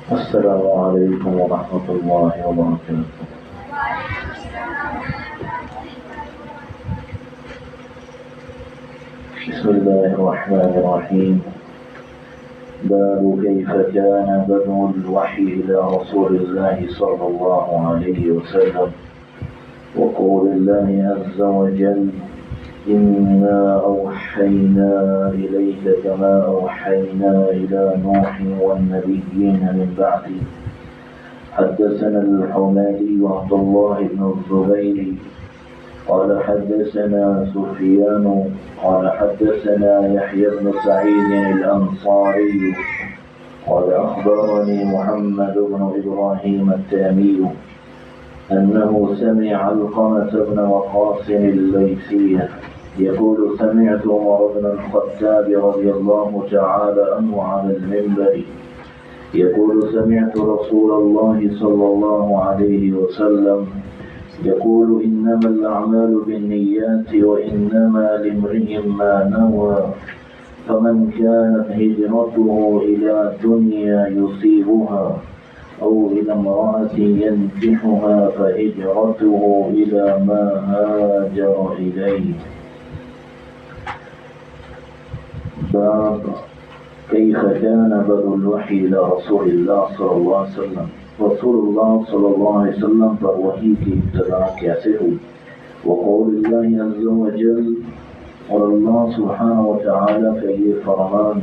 السلام عليكم ورحمة الله وبركاته. بسم الله الرحمن الرحيم. باب كيف كان بدء الوحي إلى رسول الله صلى الله عليه وسلم، وقول الله عز وجل: إنا أوحينا إليك كما أوحينا إلى نوح والنبيين من بعده. حدثنا الحميدي عبد الله بن الزبير قال حدثنا سفيان قال حدثنا يحيى بن سعيد الأنصاري قال أخبرني محمد بن إبراهيم التامي أنه سمع علقمة بن وقاص الليثي يقول: سمعت عمر بن الخطاب رضي الله تعالى عنه على المنبر يقول: سمعت رسول الله صلى الله عليه وسلم يقول: إنما الأعمال بالنيات وإنما لامرئ ما نوى، فمن كانت هجرته إلى دنيا يصيبها أو إلى امرأة ينكحها فهجرته إلى ما هاجر إليه. باب كيف كان بدء الوحي إلى رسول الله صلى الله عليه وسلم. रसूलुल्लाह सल्लल्लाहु अलैहि वसल्लम पर वही की इब्तिदा कैसे हुई। वक़ौलुल्लाहि अज़्ज़ा व जल, और अल्लाह सुब्हानहु व तआला का ये फरमान: